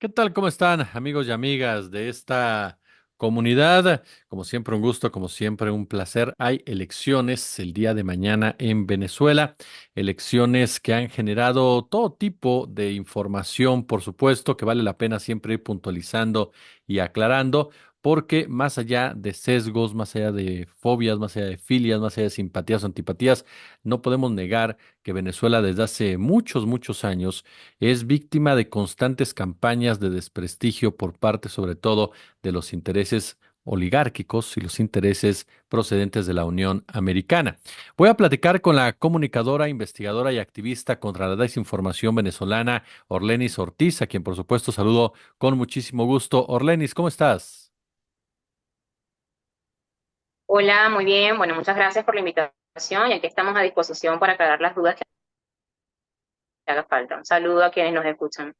¿Qué tal? ¿Cómo están, amigos y amigas de esta comunidad? Como siempre, un gusto, como siempre, un placer. Hay elecciones el día de mañana en Venezuela, elecciones que han generado todo tipo de información, por supuesto, que vale la pena siempre ir puntualizando y aclarando, porque más allá de sesgos, más allá de fobias, más allá de filias, más allá de simpatías o antipatías, no podemos negar que Venezuela desde hace muchos, muchos años es víctima de constantes campañas de desprestigio por parte, sobre todo, de los intereses oligárquicos y los intereses procedentes de la Unión Americana. Voy a platicar con la comunicadora, investigadora y activista contra la desinformación venezolana, Orlenis Ortiz, a quien por supuesto saludo con muchísimo gusto. Orlenis, ¿cómo estás? Hola, muy bien. Bueno, muchas gracias por la invitación y aquí estamos a disposición para aclarar las dudas que haga falta. Un saludo a quienes nos escuchan.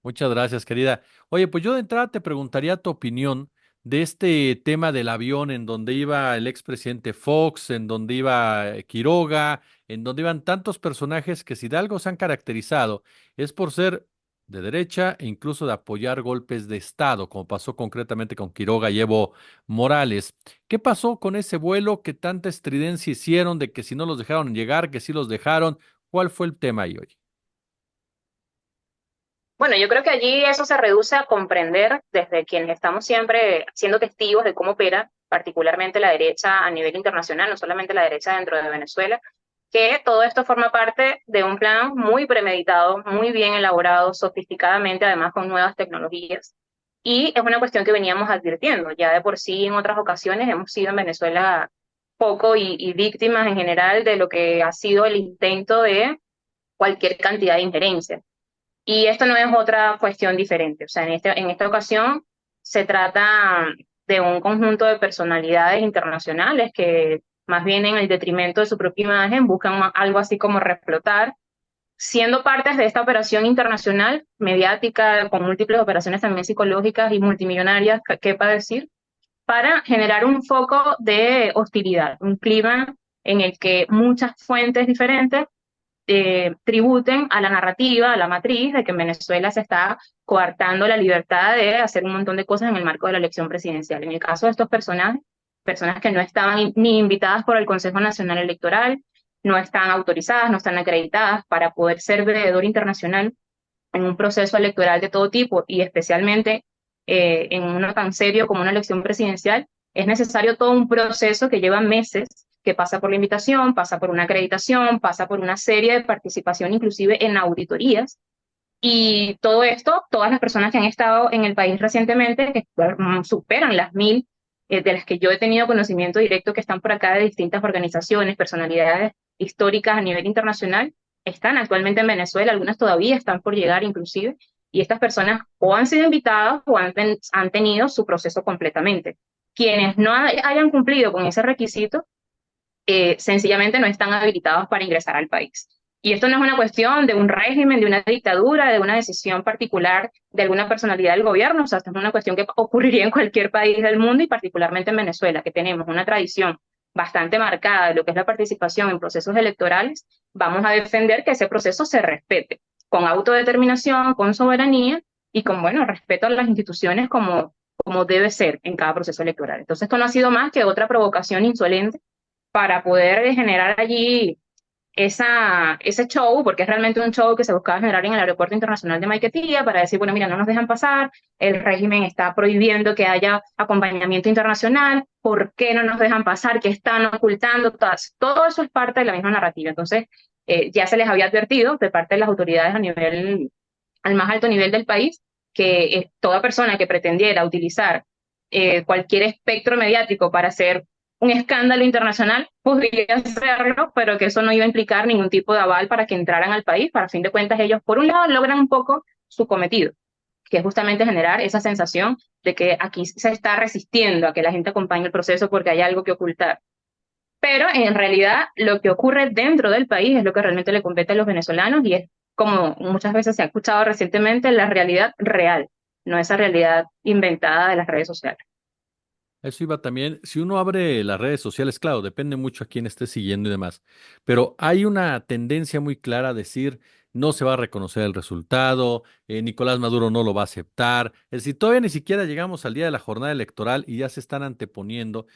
Muchas gracias, querida. Oye, pues yo de entrada te preguntaría tu opinión de este tema del avión en donde iba el expresidente Fox, en donde iba Quiroga, en donde iban tantos personajes que si de algo se han caracterizado es por ser de derecha e incluso de apoyar golpes de Estado, como pasó concretamente con Quiroga y Evo Morales. ¿Qué pasó con ese vuelo que tanta estridencia hicieron de que si no los dejaron llegar, que sí los dejaron? ¿Cuál fue el tema ahí hoy? Bueno, yo creo que allí eso se reduce a comprender desde quienes estamos siempre siendo testigos de cómo opera, particularmente la derecha a nivel internacional, no solamente la derecha dentro de Venezuela, que todo esto forma parte de un plan muy premeditado, muy bien elaborado, sofisticadamente, además con nuevas tecnologías. Y es una cuestión que veníamos advirtiendo. Ya de por sí en otras ocasiones hemos sido en Venezuela poco y víctimas en general de lo que ha sido el intento de cualquier cantidad de injerencia. Y esto no es otra cuestión diferente. O sea, en esta ocasión se trata de un conjunto de personalidades internacionales que más bien en el detrimento de su propia imagen buscan algo así como reflotar, siendo partes de esta operación internacional mediática con múltiples operaciones también psicológicas y multimillonarias, quepa decir, para generar un foco de hostilidad, un clima en el que muchas fuentes diferentes tributen a la narrativa, a la matriz de que en Venezuela se está coartando la libertad de hacer un montón de cosas en el marco de la elección presidencial. En el caso de estos personajes, personas que no estaban ni invitadas por el Consejo Nacional Electoral, no están autorizadas, no están acreditadas para poder ser veedor internacional en un proceso electoral de todo tipo y especialmente en uno tan serio como una elección presidencial, es necesario todo un proceso que lleva meses, que pasa por la invitación, pasa por una acreditación, pasa por una serie de participación inclusive en auditorías. Y todo esto, todas las personas que han estado en el país recientemente, que superan las 1.000, de las que yo he tenido conocimiento directo, que están por acá de distintas organizaciones, personalidades históricas a nivel internacional, están actualmente en Venezuela, algunas todavía están por llegar inclusive, y estas personas o han sido invitadas o han tenido su proceso completamente. Quienes no hayan cumplido con ese requisito, sencillamente no están habilitados para ingresar al país. Y esto no es una cuestión de un régimen, de una dictadura, de una decisión particular de alguna personalidad del gobierno, o sea, esto es una cuestión que ocurriría en cualquier país del mundo y particularmente en Venezuela, que tenemos una tradición bastante marcada de lo que es la participación en procesos electorales. Vamos a defender que ese proceso se respete con autodeterminación, con soberanía y con, bueno, respeto a las instituciones como debe ser en cada proceso electoral. Entonces, esto no ha sido más que otra provocación insolente para poder generar allí ese show, porque es realmente un show que se buscaba generar en el Aeropuerto Internacional de Maiquetía para decir, bueno, mira, no nos dejan pasar, el régimen está prohibiendo que haya acompañamiento internacional, ¿por qué no nos dejan pasar? ¿Qué están ocultando? Todo eso es parte de la misma narrativa. Entonces, ya se les había advertido de parte de las autoridades al más alto nivel del país, que toda persona que pretendiera utilizar cualquier espectro mediático para hacer un escándalo internacional, podría hacerlo, pero que eso no iba a implicar ningún tipo de aval para que entraran al país. Para fin de cuentas, ellos, por un lado, logran un poco su cometido, que es justamente generar esa sensación de que aquí se está resistiendo a que la gente acompañe el proceso porque hay algo que ocultar. Pero en realidad lo que ocurre dentro del país es lo que realmente le compete a los venezolanos y es, como muchas veces se ha escuchado recientemente, la realidad real, no esa realidad inventada de las redes sociales. Eso iba también, si uno abre las redes sociales, claro, depende mucho a quién esté siguiendo y demás, pero hay una tendencia muy clara a decir, no se va a reconocer el resultado, Nicolás Maduro no lo va a aceptar. Es decir, todavía ni siquiera llegamos al día de la jornada electoral y ya se están anteponiendo.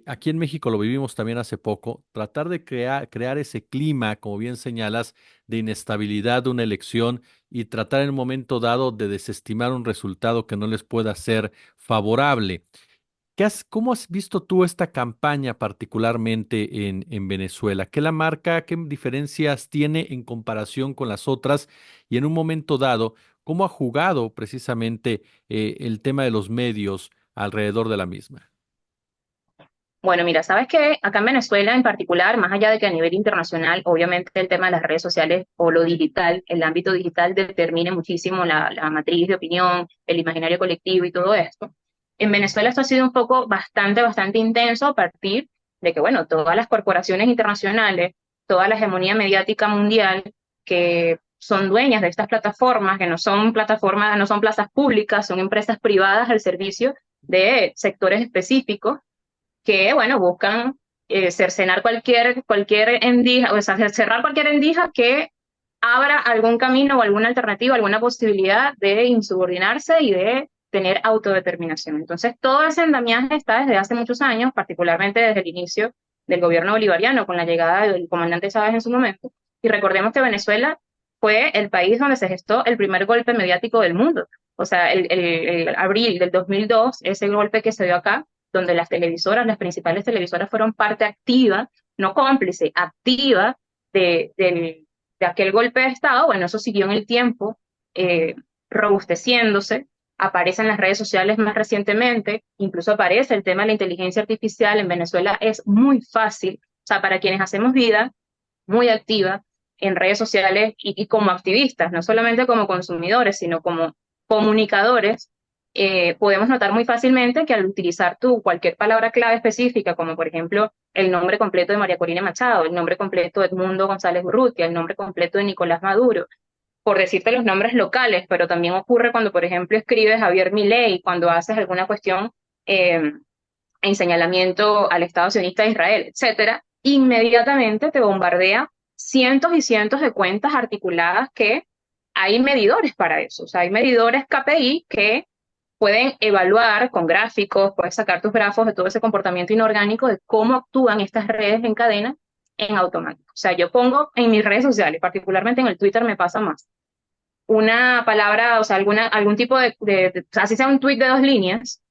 Aquí en México lo vivimos también hace poco, tratar de crear ese clima, como bien señalas, de inestabilidad de una elección y tratar en un momento dado de desestimar un resultado que no les pueda ser favorable. ¿Cómo has visto tú esta campaña particularmente en Venezuela? ¿Qué la marca? ¿Qué diferencias tiene en comparación con las otras? Y en un momento dado, ¿cómo ha jugado precisamente el tema de los medios alrededor de la misma? Bueno, mira, sabes que acá en Venezuela en particular, más allá de que a nivel internacional, obviamente el tema de las redes sociales o lo digital, el ámbito digital determine muchísimo la matriz de opinión, el imaginario colectivo y todo esto. En Venezuela esto ha sido un poco bastante intenso a partir de que, bueno, todas las corporaciones internacionales, toda la hegemonía mediática mundial que son dueñas de estas plataformas, que no son plataformas, no son plazas públicas, son empresas privadas al servicio de sectores específicos que, bueno, buscan cercenar cualquier endija, o sea, cerrar cualquier endija que abra algún camino o alguna alternativa, alguna posibilidad de insubordinarse y de tener autodeterminación. Entonces, todo ese andamiaje está desde hace muchos años, particularmente desde el inicio del gobierno bolivariano, con la llegada del comandante Chávez en su momento. Y recordemos que Venezuela fue el país donde se gestó el primer golpe mediático del mundo. O sea, el abril del 2002, ese golpe que se dio acá, donde las televisoras, las principales televisoras fueron parte activa, no cómplice, activa de aquel golpe de Estado. Bueno, eso siguió en el tiempo, eh, robusteciéndose, aparece en las redes sociales más recientemente, incluso aparece el tema de la inteligencia artificial en Venezuela, es muy fácil, o sea, para quienes hacemos vida muy activa en redes sociales y como activistas, no solamente como consumidores, sino como comunicadores, podemos notar muy fácilmente que al utilizar tú cualquier palabra clave específica, como por ejemplo el nombre completo de María Corina Machado, el nombre completo de Edmundo González Urrutia, el nombre completo de Nicolás Maduro, por decirte los nombres locales, pero también ocurre cuando, por ejemplo, escribes Javier Milei, cuando haces alguna cuestión en señalamiento al Estado sionista de Israel, etcétera, inmediatamente te bombardea cientos y cientos de cuentas articuladas que hay medidores para eso. O sea, hay medidores KPI que pueden evaluar con gráficos, puedes sacar tus grafos de todo ese comportamiento inorgánico de cómo actúan estas redes en cadena en automático. O sea, yo pongo en mis redes sociales, particularmente en el Twitter me pasa más, una palabra, o sea, algún tipo así sea un tweet de 2 líneas.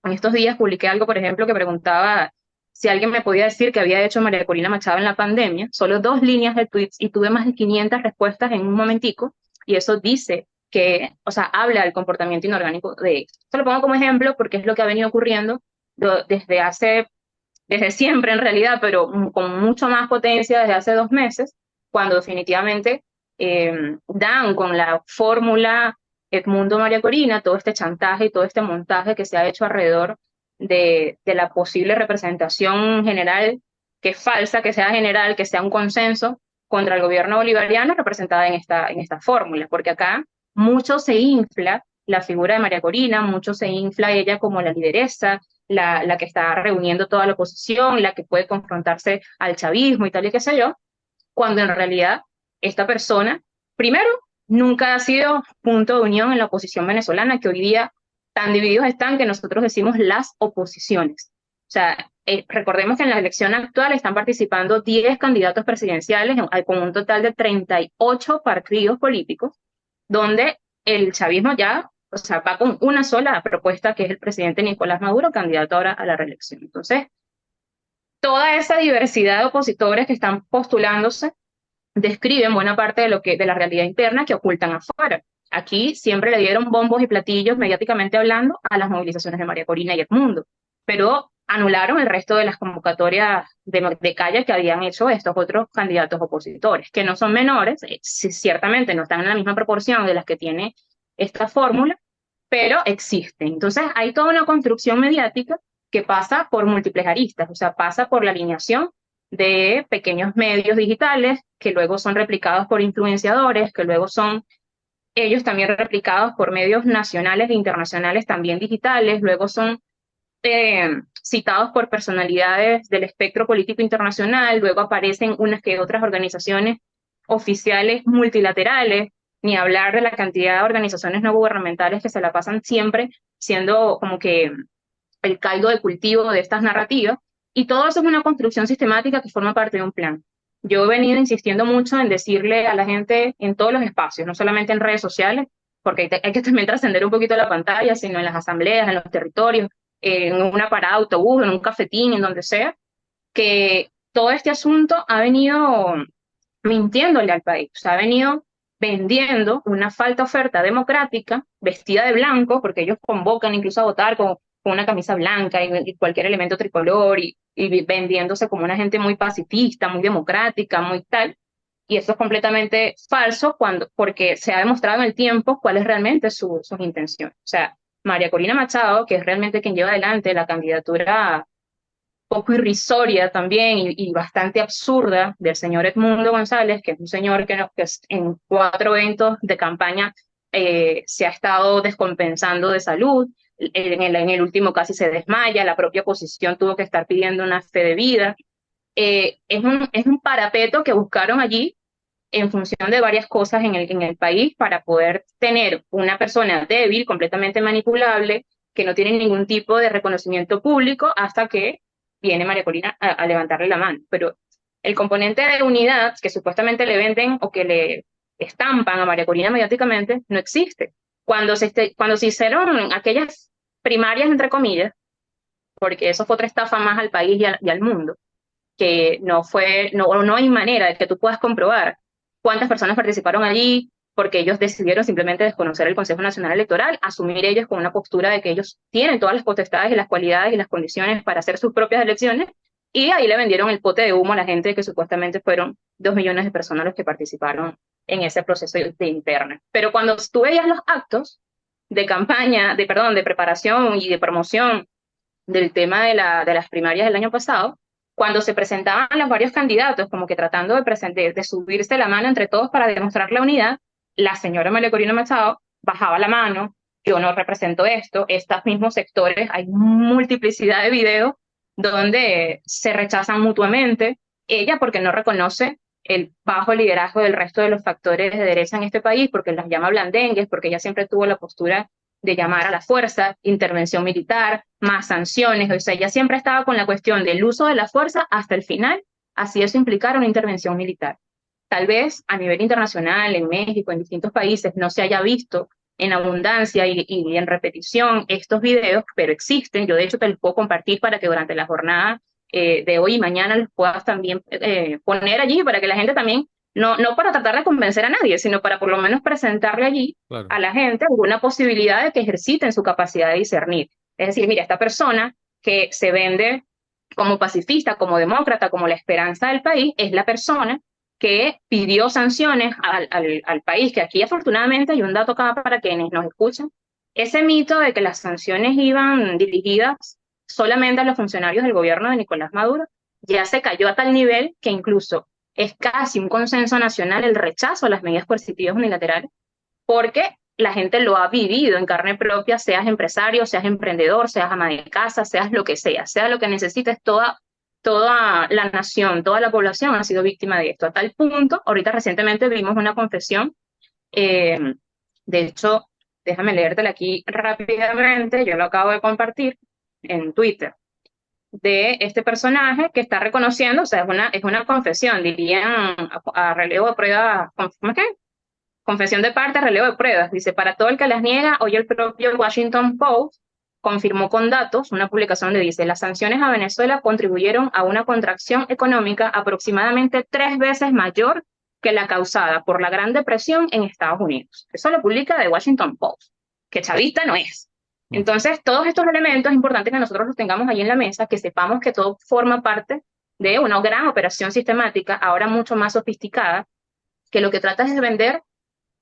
En estos días publiqué algo, por ejemplo, que preguntaba si alguien me podía decir que había hecho María Corina Machado en la pandemia, solo 2 líneas de tweets y tuve más de 500 respuestas en un momentico, y eso dice que, o sea, habla del comportamiento inorgánico de ellos. Esto lo pongo como ejemplo porque es lo que ha venido ocurriendo desde siempre en realidad, pero con mucho más potencia desde hace 2 meses, cuando definitivamente dan con la fórmula Edmundo María Corina, todo este chantaje y todo este montaje que se ha hecho alrededor de la posible representación general, que es falsa, que sea general, que sea un consenso contra el gobierno bolivariano representada en esta fórmula, porque acá mucho se infla la figura de María Corina, mucho se infla ella como la lideresa, la que está reuniendo toda la oposición, la que puede confrontarse al chavismo y tal y qué sé yo, cuando en realidad esta persona, primero, nunca ha sido punto de unión en la oposición venezolana, que hoy día tan divididos están que nosotros decimos las oposiciones. O sea, recordemos que en la elección actual están participando 10 candidatos presidenciales con un total de 38 partidos políticos, donde el chavismo ya, o sea, va con una sola propuesta, que es el presidente Nicolás Maduro, candidato ahora a la reelección. Entonces, toda esa diversidad de opositores que están postulándose describen buena parte de la realidad interna que ocultan afuera. Aquí siempre le dieron bombos y platillos, mediáticamente hablando, a las movilizaciones de María Corina y Edmundo, pero anularon el resto de las convocatorias de calle que habían hecho estos otros candidatos opositores, que no son menores, ciertamente no están en la misma proporción de las que tiene esta fórmula, pero existen. Entonces hay toda una construcción mediática que pasa por múltiples aristas, o sea, pasa por la alineación de pequeños medios digitales que luego son replicados por influenciadores, que luego son ellos también replicados por medios nacionales e internacionales también digitales, luego son citados por personalidades del espectro político internacional, luego aparecen unas que otras organizaciones oficiales multilaterales, ni hablar de la cantidad de organizaciones no gubernamentales que se la pasan siempre siendo como que el caldo de cultivo de estas narrativas, y todo eso es una construcción sistemática que forma parte de un plan. Yo he venido insistiendo mucho en decirle a la gente en todos los espacios, no solamente en redes sociales, porque hay que también trascender un poquito la pantalla, sino en las asambleas, en los territorios, en una parada de autobús, en un cafetín, en donde sea, que todo este asunto ha venido mintiéndole al país, o sea, ha venido vendiendo una falta oferta democrática vestida de blanco, porque ellos convocan incluso a votar con una camisa blanca y cualquier elemento tricolor y vendiéndose como una gente muy pacifista, muy democrática, muy tal. Y eso es completamente falso porque se ha demostrado en el tiempo cuál es realmente sus intenciones. O sea, María Corina Machado, que es realmente quien lleva adelante la candidatura poco irrisoria también y bastante absurda del señor Edmundo González, que es un señor que en 4 eventos de campaña se ha estado descompensando de salud, en el último casi se desmaya, la propia oposición tuvo que estar pidiendo una fe de vida. Es un parapeto que buscaron allí en función de varias cosas en el país para poder tener una persona débil, completamente manipulable, que no tiene ningún tipo de reconocimiento público hasta que viene María Corina a levantarle la mano. Pero el componente de unidad que supuestamente le venden o que le estampan a María Corina mediáticamente no existe. Cuando se hicieron aquellas primarias, entre comillas, porque eso fue otra estafa más al país y al mundo, que no hay manera de que tú puedas comprobar cuántas personas participaron allí, porque ellos decidieron simplemente desconocer el Consejo Nacional Electoral, asumir ellos con una postura de que ellos tienen todas las potestades y las cualidades y las condiciones para hacer sus propias elecciones, y ahí le vendieron el pote de humo a la gente que supuestamente fueron 2 millones de personas los que participaron en ese proceso de interna. Pero cuando tú veías los actos de campaña, de preparación y de promoción del tema de las primarias del año pasado, cuando se presentaban los varios candidatos, como que tratando de subirse la mano entre todos para demostrar la unidad, la señora María Corina Machado bajaba la mano, yo no represento esto, estos mismos sectores, hay multiplicidad de videos donde se rechazan mutuamente, ella porque no reconoce el bajo liderazgo del resto de los factores de derecha en este país, porque las llama blandengues, porque ella siempre tuvo la postura de llamar a la fuerza, intervención militar, más sanciones, o sea, ella siempre estaba con la cuestión del uso de la fuerza hasta el final, así eso implicara una intervención militar. Tal vez a nivel internacional, en México, en distintos países, no se haya visto en abundancia y en repetición estos videos, pero existen. Yo de hecho te los puedo compartir para que durante la jornada de hoy y mañana los puedas también poner allí para que la gente también, no para tratar de convencer a nadie, sino para por lo menos presentarle allí Claro. a la gente alguna posibilidad de que ejerciten su capacidad de discernir. Es decir, mira, esta persona que se vende como pacifista, como demócrata, como la esperanza del país, es la persona que pidió sanciones al país, que aquí afortunadamente hay un dato acá para quienes nos escuchan, ese mito de que las sanciones iban dirigidas solamente a los funcionarios del gobierno de Nicolás Maduro, ya se cayó a tal nivel que incluso es casi un consenso nacional el rechazo a las medidas coercitivas unilaterales, porque la gente lo ha vivido en carne propia, seas empresario, seas emprendedor, seas ama de casa, seas lo que sea lo que necesites, toda la nación, toda la población ha sido víctima de esto. A tal punto, ahorita recientemente vimos una confesión, eh, de hecho, déjame leértela aquí rápidamente, yo lo acabo de compartir en Twitter, de este personaje que está reconociendo, o sea, es una confesión, dirían a relevo de prueba, ¿cómo es que? Confesión de parte, relevo de pruebas. Dice, para todo el que las niega, hoy el propio Washington Post confirmó con datos una publicación donde dice, las sanciones a Venezuela contribuyeron a una contracción económica aproximadamente 3 veces mayor que la causada por la Gran Depresión en Estados Unidos. Eso lo publica The Washington Post, que chavista no es. Ujú. Entonces, todos estos elementos es importante que nosotros los tengamos ahí en la mesa, que sepamos que todo forma parte de una gran operación sistemática, ahora mucho más sofisticada, que lo que trata es de vender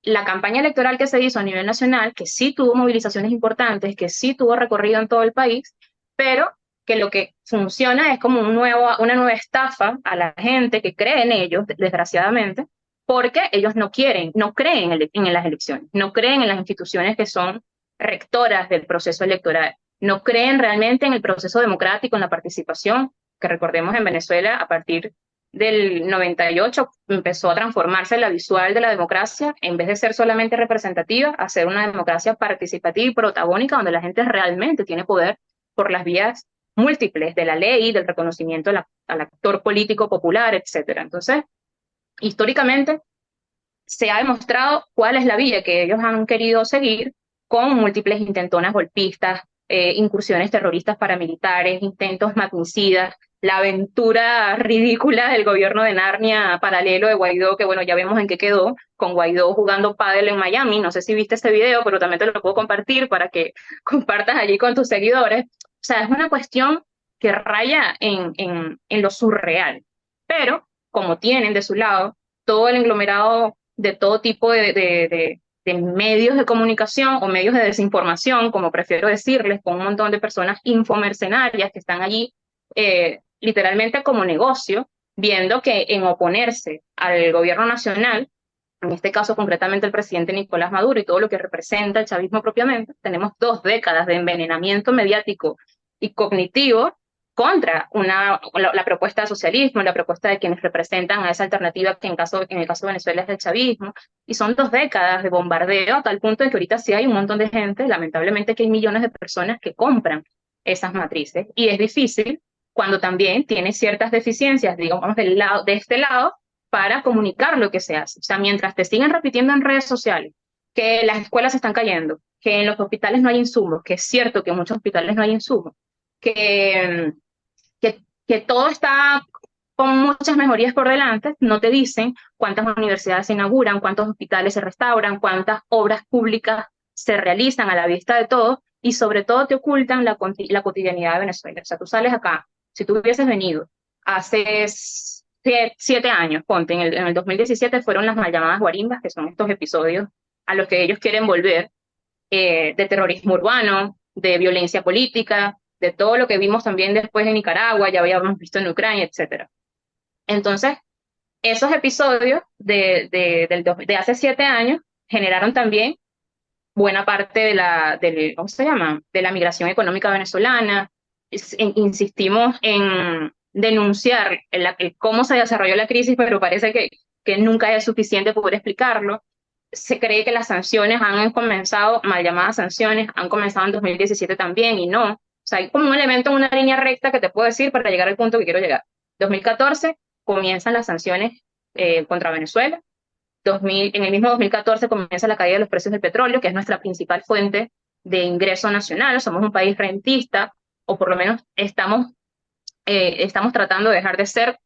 la campaña electoral que se hizo a nivel nacional, que sí tuvo movilizaciones importantes, que sí tuvo recorrido en todo el país, pero que lo que funciona es como una nueva estafa a la gente que cree en ellos, desgraciadamente, porque ellos no creen en las elecciones, no creen en las instituciones que son rectoras del proceso electoral, no creen realmente en el proceso democrático, en la participación, que recordemos en Venezuela, a partir del 98 empezó a transformarse la visual de la democracia, en vez de ser solamente representativa, a ser una democracia participativa y protagónica, donde la gente realmente tiene poder por las vías múltiples de la ley, del reconocimiento al actor político popular, etcétera. Entonces, históricamente se ha demostrado cuál es la vía que ellos han querido seguir con múltiples intentonas golpistas, incursiones terroristas paramilitares, intentos magnicidas, la aventura ridícula del gobierno de Narnia paralelo de Guaidó, que bueno, ya vemos en qué quedó, con Guaidó jugando pádel en Miami. No sé si viste ese video, pero también te lo puedo compartir para que compartas allí con tus seguidores. O sea, es una cuestión que raya en lo surreal, pero como tienen de su lado todo el englomerado de todo tipo de medios de comunicación o medios de desinformación, como prefiero decirles, con un montón de personas infomercenarias que están allí literalmente como negocio, viendo que en oponerse al gobierno nacional, en este caso concretamente el presidente Nicolás Maduro y todo lo que representa el chavismo propiamente, tenemos 2 décadas de envenenamiento mediático y cognitivo contra la propuesta de socialismo, la propuesta de quienes representan a esa alternativa que en el caso de Venezuela es el chavismo, y son 2 décadas de bombardeo a tal punto de que ahorita sí hay un montón de gente, lamentablemente que hay millones de personas que compran esas matrices, y es difícil cuando también tiene ciertas deficiencias, digamos, de este lado, para comunicar lo que se hace. O sea, mientras te siguen repitiendo en redes sociales que las escuelas se están cayendo, que en los hospitales no hay insumos, que es cierto que en muchos hospitales no hay insumos, que, que todo está con muchas mejorías por delante, no te dicen cuántas universidades se inauguran, cuántos hospitales se restauran, cuántas obras públicas se realizan a la vista de todos, y sobre todo te ocultan la cotidianidad de Venezuela. O sea, tú sales acá, si tú hubieses venido hace 7 años, ponte, en el 2017 fueron las mal llamadas guarimbas, que son estos episodios a los que ellos quieren volver, de terrorismo urbano, de violencia política, de todo lo que vimos también después en Nicaragua, ya habíamos visto en Ucrania, etcétera. Entonces, esos episodios de hace 7 años generaron también buena parte ¿cómo se llama? De la migración económica venezolana. Insistimos en denunciar cómo se desarrolló la crisis, pero parece que nunca es suficiente poder explicarlo. Se cree que las sanciones han comenzado, mal llamadas sanciones, han comenzado en 2017 también, y no. O sea, hay como un elemento, una línea recta que te puedo decir para llegar al punto que quiero llegar. 2014 comienzan las sanciones contra Venezuela. En el mismo 2014 comienza la caída de los precios del petróleo, que es nuestra principal fuente de ingreso nacional. Somos un país rentista, o por lo menos estamos tratando de dejar de ser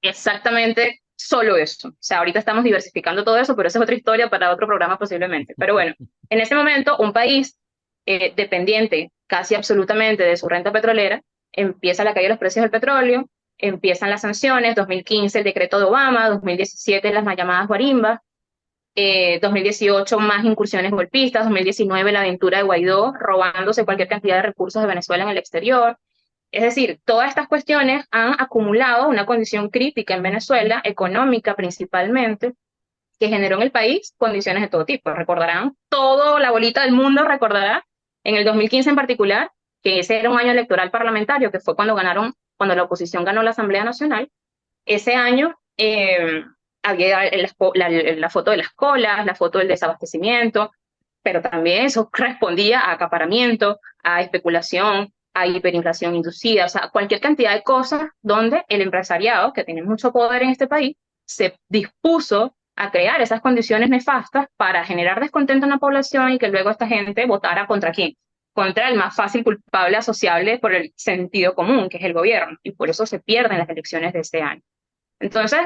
exactamente solo eso. O sea, ahorita estamos diversificando todo eso, pero esa es otra historia para otro programa posiblemente. Pero bueno, en ese momento un país dependiente casi absolutamente de su renta petrolera, empieza la caída de los precios del petróleo, empiezan las sanciones, 2015 el decreto de Obama, 2017 las mal llamadas guarimbas, 2018 más incursiones golpistas, 2019 la aventura de Guaidó robándose cualquier cantidad de recursos de Venezuela en el exterior. Es decir, todas estas cuestiones han acumulado una condición crítica en Venezuela, económica principalmente, que generó en el país condiciones de todo tipo. Recordarán, toda la bolita del mundo recordará, en el 2015 en particular, que ese era un año electoral parlamentario, que fue cuando la oposición ganó la Asamblea Nacional. Ese año había la foto de las colas, la foto del desabastecimiento, pero también eso respondía a acaparamiento, a especulación, a hiperinflación inducida, o sea, cualquier cantidad de cosas donde el empresariado, que tiene mucho poder en este país, se dispuso a crear esas condiciones nefastas para generar descontento en la población y que luego esta gente votara contra quién, contra el más fácil culpable asociable por el sentido común, que es el gobierno, y por eso se pierden las elecciones de este año. Entonces,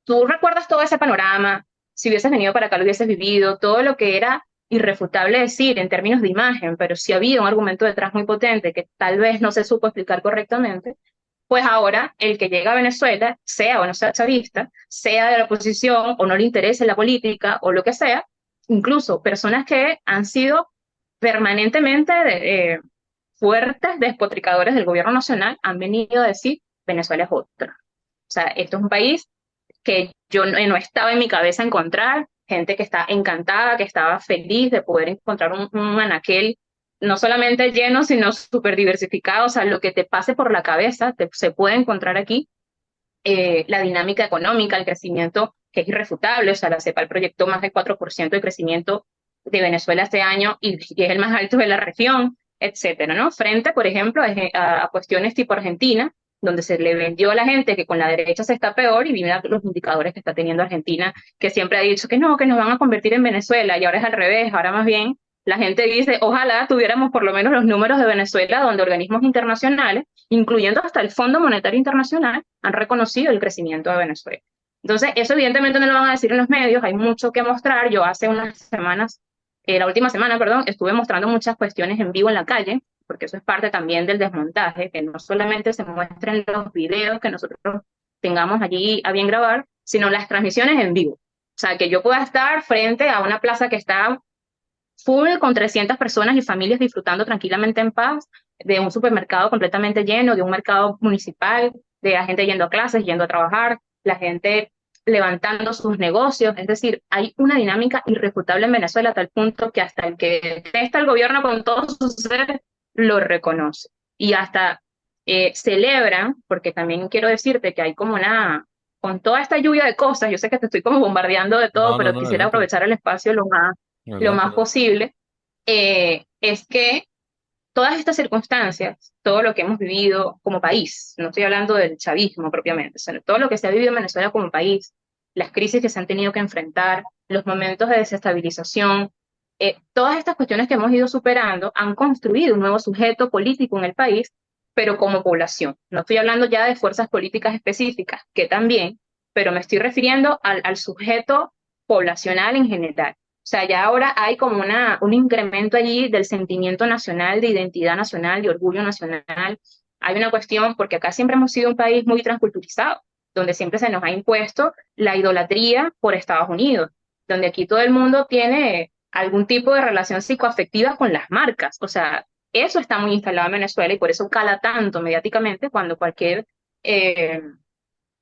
tú recuerdas todo ese panorama, si hubieses venido para acá lo hubieses vivido, todo lo que era irrefutable decir en términos de imagen, pero si había un argumento detrás muy potente que tal vez no se supo explicar correctamente, pues ahora el que llega a Venezuela, sea o no sea chavista, sea de la oposición o no le interese la política o lo que sea, incluso personas que han sido permanentemente fuertes despotricadores del gobierno nacional han venido a decir Venezuela es otra. O sea, esto es un país que yo no estaba en mi cabeza encontrar, gente que está encantada, que estaba feliz de poder encontrar un anaquel no solamente lleno, sino súper diversificado, o sea, lo que te pase por la cabeza se puede encontrar aquí, la dinámica económica, el crecimiento que es irrefutable, o sea, la CEPAL proyectó más del 4% de crecimiento de Venezuela este año y es el más alto de la región, etcétera, ¿no? Frente, por ejemplo, a cuestiones tipo Argentina, donde se le vendió a la gente que con la derecha se está peor y mira los indicadores que está teniendo Argentina, que siempre ha dicho que no, que nos van a convertir en Venezuela y ahora es al revés, ahora más bien la gente dice, ojalá tuviéramos por lo menos los números de Venezuela, donde organismos internacionales, incluyendo hasta el Fondo Monetario Internacional, han reconocido el crecimiento de Venezuela. Entonces, eso evidentemente no lo van a decir en los medios, hay mucho que mostrar. Yo hace unas semanas, la última semana, perdón, estuve mostrando muchas cuestiones en vivo en la calle, porque eso es parte también del desmontaje, que no solamente se muestren los videos que nosotros tengamos allí a bien grabar, sino las transmisiones en vivo. O sea, que yo pueda estar frente a una plaza que está full con 300 personas y familias disfrutando tranquilamente en paz, de un supermercado completamente lleno, de un mercado municipal, de la gente yendo a clases, yendo a trabajar, la gente levantando sus negocios. Es decir, hay una dinámica irrefutable en Venezuela a tal punto que hasta el que detesta el gobierno con todo su ser lo reconoce. Y hasta celebran, porque también quiero decirte que hay como una, con toda esta lluvia de cosas, yo sé que te estoy como bombardeando de todo, No, no, pero no, quisiera adelante, aprovechar el espacio lo adelante, más adelante. posible, es que todas estas circunstancias, todo lo que hemos vivido como país, no estoy hablando del chavismo propiamente, sino todo lo que se ha vivido en Venezuela como país, las crisis que se han tenido que enfrentar, los momentos de desestabilización, todas estas cuestiones que hemos ido superando han construido un nuevo sujeto político en el país, pero como población. No estoy hablando ya de fuerzas políticas específicas, que también, pero me estoy refiriendo al sujeto poblacional en general. O sea, ya ahora hay como un incremento allí del sentimiento nacional, de identidad nacional, de orgullo nacional. Hay una cuestión, porque acá siempre hemos sido un país muy transculturizado, donde siempre se nos ha impuesto la idolatría por Estados Unidos, donde aquí todo el mundo tiene algún tipo de relación psicoafectiva con las marcas. O sea, eso está muy instalado en Venezuela y por eso cala tanto mediáticamente cuando cualquier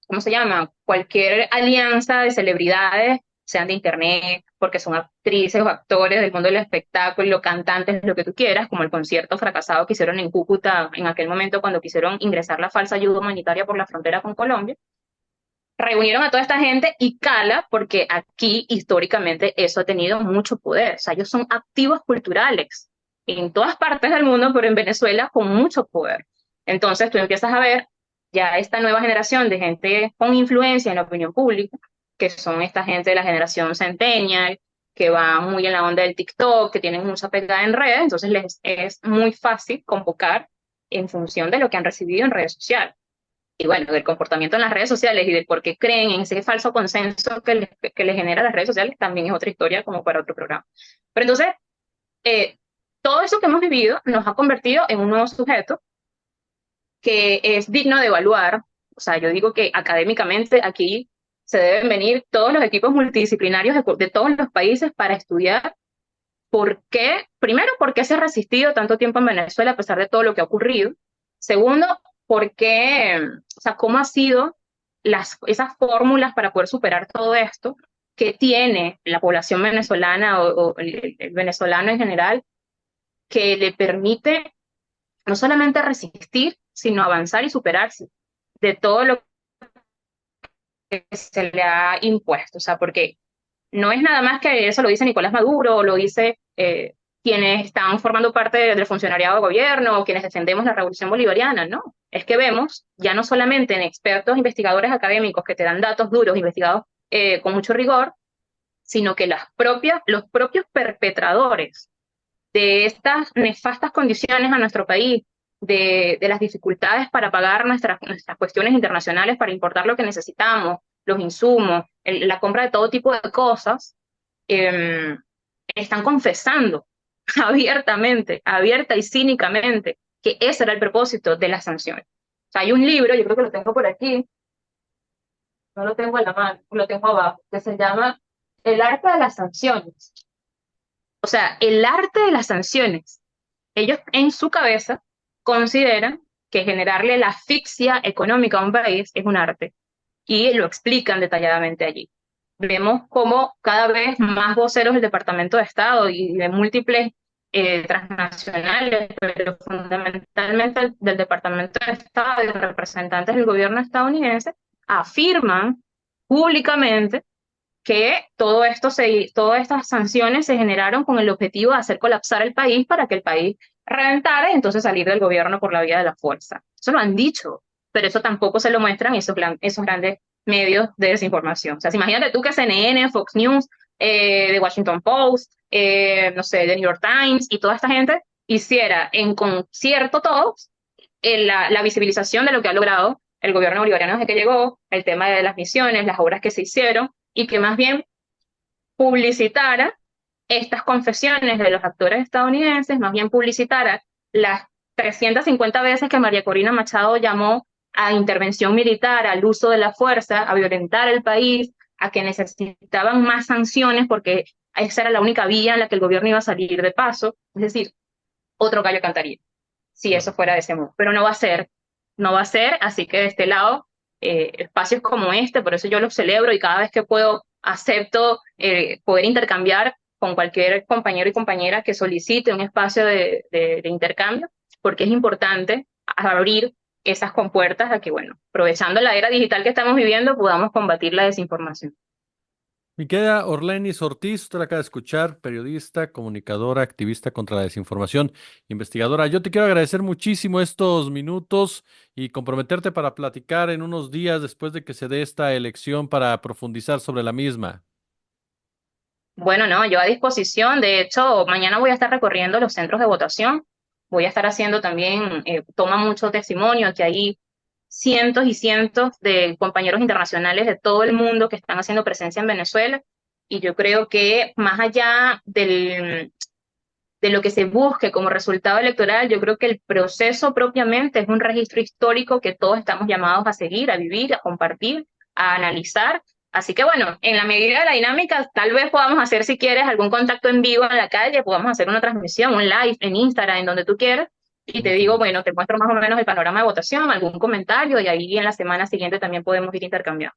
¿cómo se llama? Cualquier alianza de celebridades, sean de internet, porque son actrices o actores del mundo del espectáculo, cantantes, lo que tú quieras, como el concierto fracasado que hicieron en Cúcuta en aquel momento cuando quisieron ingresar la falsa ayuda humanitaria por la frontera con Colombia. Reunieron a toda esta gente y cala porque aquí históricamente eso ha tenido mucho poder. O sea, ellos son activos culturales en todas partes del mundo, pero en Venezuela con mucho poder. Entonces tú empiezas a ver ya esta nueva generación de gente con influencia en la opinión pública, que son esta gente de la generación centennial, que va muy en la onda del TikTok, que tienen mucha pegada en redes, entonces les es muy fácil convocar en función de lo que han recibido en redes sociales y bueno, del comportamiento en las redes sociales y del por qué creen en ese falso consenso que les genera las redes sociales, también es otra historia como para otro programa. Pero entonces, eh, todo eso que hemos vivido nos ha convertido en un nuevo sujeto que es digno de evaluar. O sea, yo digo que académicamente aquí se deben venir todos los equipos multidisciplinarios de todos los países para estudiar por qué, primero, por qué se ha resistido tanto tiempo en Venezuela a pesar de todo lo que ha ocurrido. Segundo, por qué, o sea, cómo ha sido esas fórmulas para poder superar todo esto que tiene la población venezolana o el venezolano en general, que le permite no solamente resistir, sino avanzar y superarse de todo lo que se le ha impuesto. O sea, porque no es nada más que eso lo dice Nicolás Maduro, o lo dice quienes están formando parte del funcionariado de gobierno, o quienes defendemos la revolución bolivariana, no. Es que vemos, ya no solamente en expertos investigadores académicos que te dan datos duros, investigados con mucho rigor, sino que los propios perpetradores de estas nefastas condiciones a nuestro país, de las dificultades para pagar nuestras cuestiones internacionales, para importar lo que necesitamos, los insumos, la compra de todo tipo de cosas, eh, están confesando abiertamente, abierta y cínicamente, que ese era el propósito de las sanciones. O sea, hay un libro, yo creo que lo tengo por aquí, no lo tengo a la mano, lo tengo abajo, que se llama El arte de las sanciones. O sea, el arte de las sanciones. Ellos en su cabeza consideran que generarle la asfixia económica a un país es un arte y lo explican detalladamente allí. Vemos cómo cada vez más voceros del Departamento de Estado y de múltiples transnacionales, pero fundamentalmente del Departamento de Estado y representantes del gobierno estadounidense, afirman públicamente que todas estas sanciones se generaron con el objetivo de hacer colapsar el país para que el país reventara y entonces salir del gobierno por la vía de la fuerza. Eso lo han dicho, pero eso tampoco se lo muestran esos grandes medios de desinformación. O sea, imagínate tú que CNN, Fox News, The Washington Post, no sé, The New York Times y toda esta gente hiciera en concierto todos la visibilización de lo que ha logrado el gobierno bolivariano desde que llegó, el tema de las misiones, las obras que se hicieron, y que más bien publicitara estas confesiones de los actores estadounidenses, más bien publicitara las 350 veces que María Corina Machado llamó a intervención militar, al uso de la fuerza, a violentar el país, a que necesitaban más sanciones porque esa era la única vía en la que el gobierno iba a salir de paso. Es decir, otro gallo cantaría si eso Claro. fuera de ese modo. Pero no va a ser, no va a ser, así que de este lado, espacios como este, por eso yo los celebro y cada vez que puedo acepto poder intercambiar con cualquier compañero y compañera que solicite un espacio de intercambio, porque es importante abrir esas compuertas a que, bueno, aprovechando la era digital que estamos viviendo, podamos combatir la desinformación. Mi querida Orlenis Ortiz, usted la acaba de escuchar, periodista, comunicadora, activista contra la desinformación, investigadora. Yo te quiero agradecer muchísimo estos minutos y comprometerte para platicar en unos días después de que se dé esta elección para profundizar sobre la misma. Bueno, no, yo a disposición. De hecho, mañana voy a estar recorriendo los centros de votación. Voy a estar haciendo también, toma mucho testimonio, que hay cientos y cientos de compañeros internacionales de todo el mundo que están haciendo presencia en Venezuela. Y yo creo que más allá de lo que se busque como resultado electoral, yo creo que el proceso propiamente es un registro histórico que todos estamos llamados a seguir, a vivir, a compartir, a analizar. Así que bueno, en la medida de la dinámica, tal vez podamos hacer, si quieres, algún contacto en vivo en la calle, podamos hacer una transmisión, un live en Instagram, en donde tú quieras, y te Mucho digo, gusto. bueno, te muestro más o menos el panorama de votación, algún comentario, y ahí en la semana siguiente también podemos ir intercambiando.